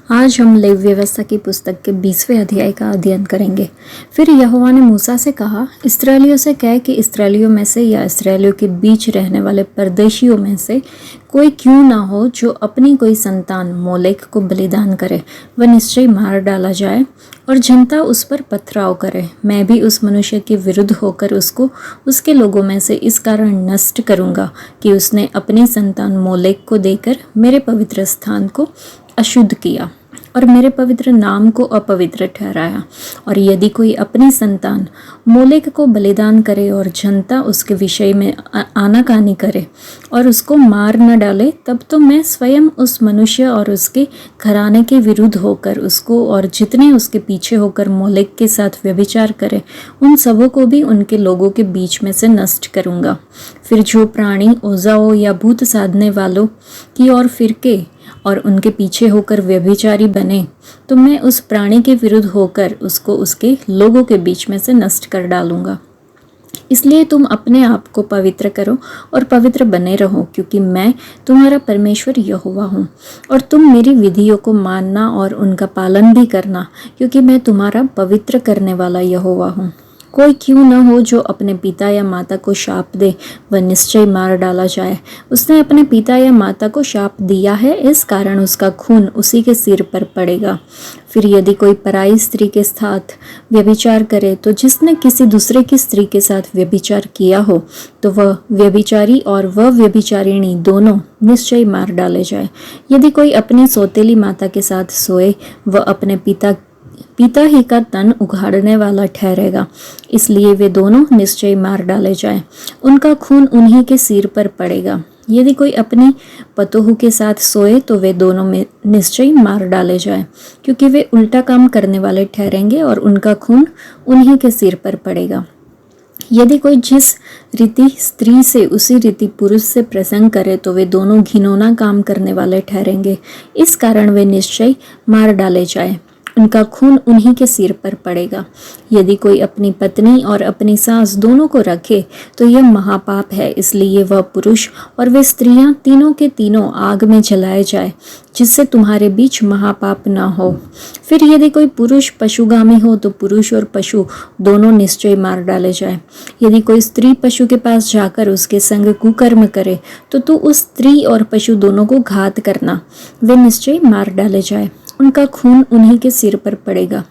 आज हम लेवी व्यवस्था की पुस्तक के 20वें अध्याय का अध्ययन करेंगे। फिर यहोवा ने मूसा से कहा, इस्राएलियों से कह कि इस्राएलियों में से या इस्राएलियों के बीच रहने वाले परदेशियों में से कोई क्यों ना हो जो अपनी कोई संतान मोलेक को बलिदान करे, वह निश्चय मार डाला जाए और जनता उस पर पथराव करे। मैं भी उस मनुष्य के विरुद्ध होकर उसको उसके लोगों में से इस कारण नष्ट करूँगा कि उसने अपनी संतान मोलेक को देकर मेरे पवित्र स्थान को अशुद्ध किया और मेरे पवित्र नाम को अपवित्र ठहराया। और यदि कोई अपनी संतान मोलेक को बलिदान करे और जनता उसके विषय में आनाकानी करे और उसको मार न डाले, तब तो मैं स्वयं उस मनुष्य और उसके घराने के विरुद्ध होकर उसको और जितने उसके पीछे होकर मोलेक के साथ व्यभिचार करे, उन सबों को भी उनके लोगों के बीच में से नष्ट करूँगा। फिर जो प्राणी ओजाओं या भूत साधने वालों की ओर फिरके और उनके पीछे होकर व्यभिचारी बने, तो मैं उस प्राणी के विरुद्ध होकर उसको उसके लोगों के बीच में से नष्ट कर डालूंगा। इसलिए तुम अपने आप को पवित्र करो और पवित्र बने रहो, क्योंकि मैं तुम्हारा परमेश्वर यहोवा हूँ। और तुम मेरी विधियों को मानना और उनका पालन भी करना, क्योंकि मैं तुम्हारा पवित्र करने वाला यहोवा हूँ। कोई क्यों न हो जो अपने पिता या माता को शाप दे, वह निश्चय मार डाला जाए। उसने अपने पिता या माता को शाप दिया है, इस कारण उसका खून उसी के सिर पर पड़ेगा। फिर यदि कोई पराई स्त्री के साथ व्यभिचार करे, तो जिसने किसी दूसरे की स्त्री के साथ व्यभिचार किया हो, तो वह व्यभिचारी और वह व्यभिचारिणी दोनों निश्चय मार डाले जाए। यदि कोई अपनी सौतेली माता के साथ सोए, वह अपने पिता ही का तन उघाड़ने वाला ठहरेगा, इसलिए वे दोनों निश्चय मार डाले जाएं। उनका खून उन्हीं के सिर पर पड़ेगा। यदि कोई अपनी पतोहू के साथ सोए, तो वे दोनों में निश्चय मार डाले जाएं, क्योंकि वे उल्टा काम करने वाले ठहरेंगे और उनका खून उन्हीं के सिर पर पड़ेगा। यदि कोई जिस रीति स्त्री से उसी रीति पुरुष से प्रसंग करे, तो वे दोनों घिनौना काम करने वाले ठहरेंगे, इस कारण वे निश्चय मार डाले जाएं। उनका खून उन्हीं के सिर पर पड़ेगा। यदि कोई अपनी पत्नी और अपनी सास दोनों को रखे, तो यह महापाप है, इसलिए वह पुरुष और वे स्त्रियां तीनों के तीनों आग में जलाए जाए, जिससे तुम्हारे बीच महापाप न हो। फिर यदि कोई पुरुष पशुगामी हो, तो पुरुष और पशु दोनों निश्चय मार डाले जाए। यदि कोई स्त्री पशु के पास जाकर उसके संग कुकर्म करे, तो तू उस स्त्री और पशु दोनों को घात करना, वे निश्चय मार डाले जाए। उनका खून उन्हीं के सिर पर पड़ेगा।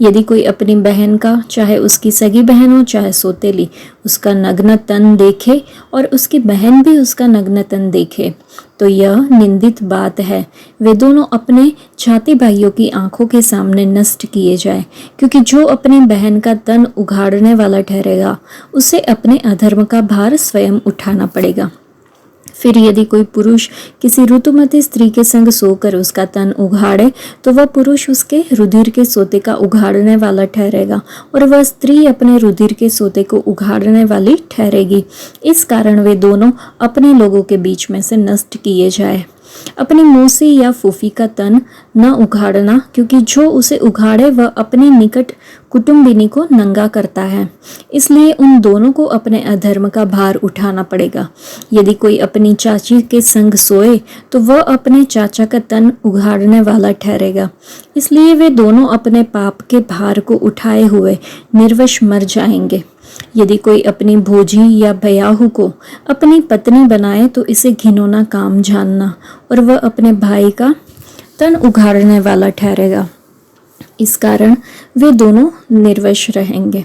यदि कोई अपनी बहन का, चाहे उसकी सगी बहन हो चाहे सौतेली, उसका नग्न तन देखे और उसकी बहन भी उसका नग्न तन देखे, तो यह निंदित बात है। वे दोनों अपने छाती भाइयों की आंखों के सामने नष्ट किए जाए, क्योंकि जो अपनी बहन का तन उघाड़ने वाला ठहरेगा, उसे अपने अधर्म का भार स्वयं उठाना पड़ेगा। फिर यदि कोई पुरुष किसी ऋतुमती स्त्री के संग सोकर उसका तन उघाड़े, तो वह पुरुष उसके रुधिर के सोते का उघाड़ने वाला ठहरेगा और वह स्त्री अपने रुधिर के सोते को उघाड़ने वाली ठहरेगी। इस कारण वे दोनों अपने लोगों के बीच में से नष्ट किए जाए। अपनी मौसी या फूफी का तन न उघाड़ना, क्योंकि जो उसे उघाड़े वह अपनी निकट कुटुंबिनी को नंगा करता है, इसलिए उन दोनों को अपने अधर्म का भार उठाना पड़ेगा। यदि कोई अपनी चाची के संग सोए, तो वह अपने चाचा का तन उघाड़ने वाला ठहरेगा, इसलिए वे दोनों अपने पाप के भार को उठाए हुए निर्वश मर जाएंगे। यदि कोई अपनी भोजी या भयाहू को अपनी पत्नी बनाए, तो इसे घिनौना काम जानना, और वह अपने भाई का तन उघाड़ने वाला ठहरेगा। इस कारण वे दोनों निर्वश रहेंगे।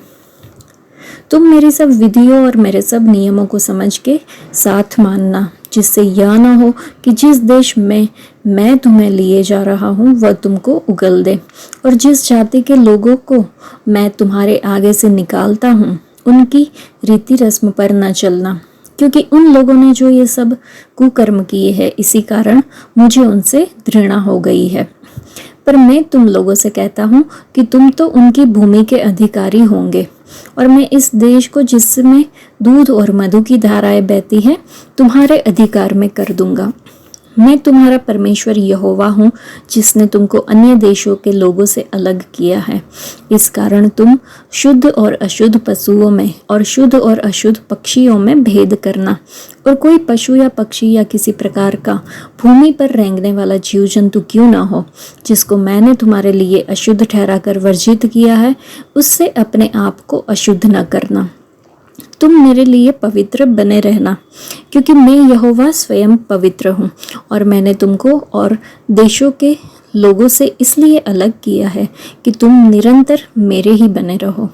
तुम मेरी सब विधियों और मेरे सब नियमों को समझ के साथ मानना, जिससे यह न हो कि जिस देश में मैं तुम्हें लिए जा रहा हूँ वह तुमको उगल दे, और जिस जाति के लोगों को मैं तुम्हारे आगे से निकालता हूँ उनकी रीति रस्म पर न चलना, क्योंकि उन लोगों ने जो ये सब कुकर्म किए हैं, इसी कारण मुझे उनसे घृणा हो गई है। पर मैं तुम लोगों से कहता हूँ कि तुम तो उनकी भूमि के अधिकारी होंगे, और मैं इस देश को जिसमें दूध और मधु की धाराएं बहती हैं, तुम्हारे अधिकार में कर दूंगा। मैं तुम्हारा परमेश्वर यहोवा हूँ, जिसने तुमको अन्य देशों के लोगों से अलग किया है। इस कारण तुम शुद्ध और अशुद्ध पशुओं में और शुद्ध और अशुद्ध पक्षियों में भेद करना, और कोई पशु या पक्षी या किसी प्रकार का भूमि पर रेंगने वाला जीव जंतु क्यों ना हो, जिसको मैंने तुम्हारे लिए अशुद्ध ठहरा कर वर्जित किया है, उससे अपने आप को अशुद्ध न करना। तुम मेरे लिए पवित्र बने रहना, क्योंकि मैं यहोवा स्वयं पवित्र हूँ, और मैंने तुमको और देशों के लोगों से इसलिए अलग किया है कि तुम निरंतर मेरे ही बने रहो।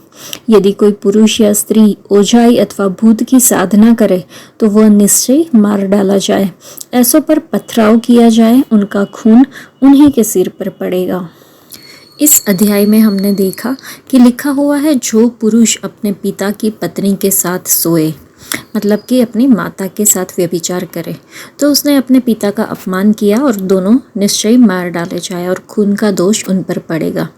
यदि कोई पुरुष या स्त्री ओझाई अथवा भूत की साधना करे तो वह निश्चय मार डाला जाए, ऐसों पर पथराव किया जाए, उनका खून उन्हीं के सिर पर पड़ेगा। इस अध्याय में हमने देखा कि लिखा हुआ है, जो पुरुष अपने पिता की पत्नी के साथ सोए, मतलब कि अपनी माता के साथ व्यभिचार करे, तो उसने अपने पिता का अपमान किया और दोनों निश्चय मार डाले जाए और खून का दोष उन पर पड़ेगा।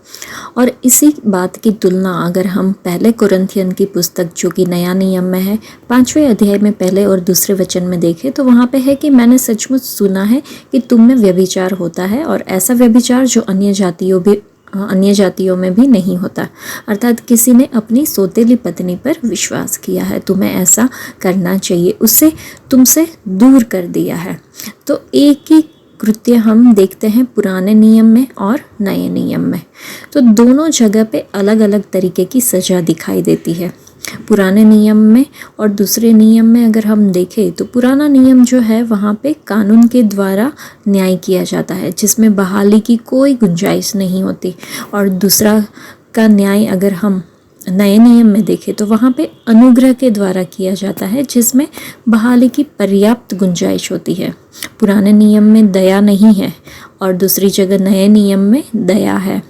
और इसी बात की तुलना अगर हम पहले कुरिन्थियन की पुस्तक, जो कि नया नियम में है, 5वें अध्याय में पहले और दूसरे वचन में देखें तो वहाँ पे है कि मैंने सचमुच सुना है कि तुम में व्यभिचार होता है, और ऐसा व्यभिचार जो अन्य जातियों में भी नहीं होता, अर्थात किसी ने अपनी सौतेली पत्नी पर विश्वास किया है, तुम्हें ऐसा करना चाहिए, उससे तुमसे दूर कर दिया है। तो एक ही कृत्य हम देखते हैं पुराने नियम में और नए नियम में, तो दोनों जगह पे अलग अलग तरीके की सज़ा दिखाई देती है। पुराने नियम में और दूसरे नियम में अगर हम देखें तो पुराना नियम जो है वहाँ पे कानून के द्वारा न्याय किया जाता है, जिसमें बहाली की कोई गुंजाइश नहीं होती, और दूसरा का न्याय अगर हम नए नियम में देखें तो वहाँ पे अनुग्रह के द्वारा किया जाता है, जिसमें बहाली की पर्याप्त गुंजाइश होती है। पुराने नियम में दया नहीं है और दूसरी जगह नए नियम में दया है।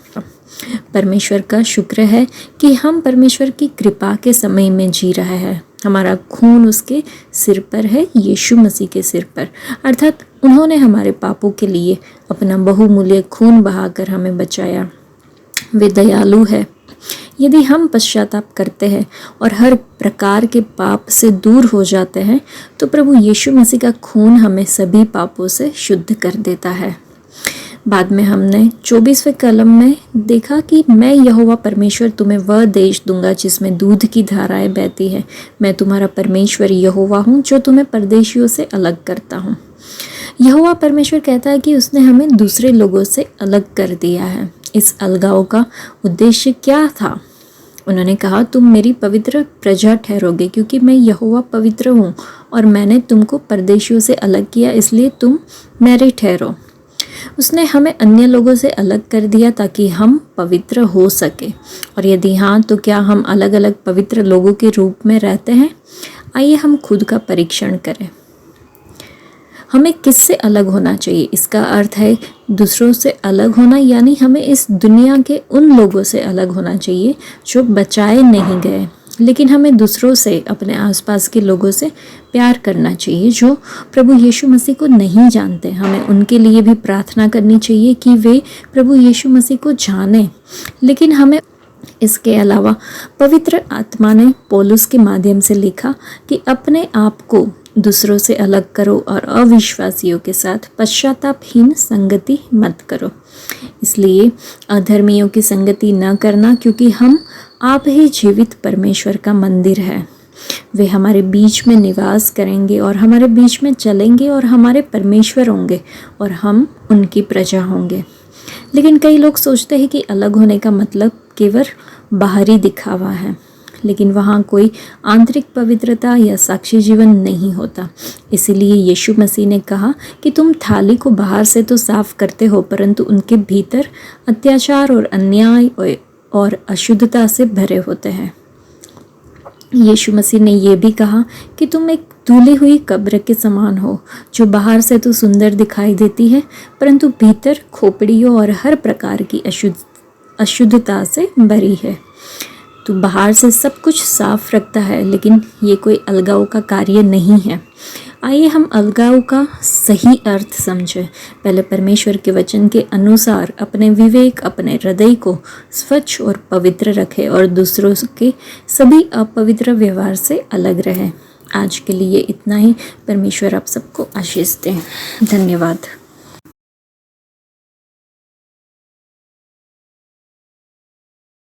परमेश्वर का शुक्र है कि हम परमेश्वर की कृपा के समय में जी रहे हैं। हमारा खून उसके सिर पर है, यीशु मसीह के सिर पर, अर्थात उन्होंने हमारे पापों के लिए अपना बहुमूल्य खून बहाकर हमें बचाया। वे दयालु है। यदि हम पश्चाताप करते हैं और हर प्रकार के पाप से दूर हो जाते हैं तो प्रभु यीशु मसीह का खून हमें सभी पापों से शुद्ध कर देता है। बाद में हमने 24वें कलम में देखा कि मैं यहोवा परमेश्वर तुम्हें वह देश दूंगा जिसमें दूध की धाराएं बहती है। मैं तुम्हारा परमेश्वर यहोवा हूँ, जो तुम्हें परदेशियों से अलग करता हूँ। यहोवा परमेश्वर कहता है कि उसने हमें दूसरे लोगों से अलग कर दिया है। इस अलगाव का उद्देश्य क्या था? उन्होंने कहा, तुम मेरी पवित्र प्रजा ठहरोगे, क्योंकि मैं यहोवा पवित्र हूँ और मैंने तुमको परदेशियों से अलग किया, इसलिए तुम मेरे ठहरो। उसने हमें अन्य लोगों से अलग कर दिया ताकि हम पवित्र हो सके। और यदि हाँ, तो क्या हम अलग अलग पवित्र लोगों के रूप में रहते हैं? आइए हम खुद का परीक्षण करें। हमें किससे अलग होना चाहिए? इसका अर्थ है दूसरों से अलग होना, यानी हमें इस दुनिया के उन लोगों से अलग होना चाहिए जो बचाए नहीं गए, लेकिन हमें दूसरों से, अपने आसपास के लोगों से प्यार करना चाहिए जो प्रभु यीशु मसीह को नहीं जानते। हमें उनके लिए भी प्रार्थना करनी चाहिए कि वे प्रभु यीशु मसीह को जानें। लेकिन हमें इसके अलावा पवित्र आत्मा ने पौलुस के माध्यम से लिखा कि अपने आप को दूसरों से अलग करो और अविश्वासियों के साथ पश्चातापहीन संगति मत करो। इसलिए अधर्मियों की संगति न करना, क्योंकि हम आप ही जीवित परमेश्वर का मंदिर है। वे हमारे बीच में निवास करेंगे और हमारे बीच में चलेंगे और हमारे परमेश्वर होंगे और हम उनकी प्रजा होंगे। लेकिन कई लोग सोचते हैं कि अलग होने का मतलब केवल बाहरी दिखावा है, लेकिन वहाँ कोई आंतरिक पवित्रता या साक्षी जीवन नहीं होता। इसीलिए यीशु मसीह ने कहा कि तुम थाली को बाहर से तो साफ करते हो, परंतु उनके भीतर अत्याचार और अन्याय और अशुद्धता से भरे होते हैं। यीशु मसीह ने यह भी कहा कि तुम एक धुली हुई कब्र के समान हो, जो बाहर से तो सुंदर दिखाई देती है, परंतु भीतर खोपड़ियों और हर प्रकार की अशुद्धता से भरी है। तो बाहर से सब कुछ साफ रखता है, लेकिन ये कोई अलगाव का कार्य नहीं है। आइए हम अलगाव का सही अर्थ समझें। पहले परमेश्वर के वचन के अनुसार अपने विवेक, अपने हृदय को स्वच्छ और पवित्र रखें और दूसरों के सभी अपवित्र व्यवहार से अलग रहें। आज के लिए इतना ही। परमेश्वर आप सबको आशीष दें। धन्यवाद।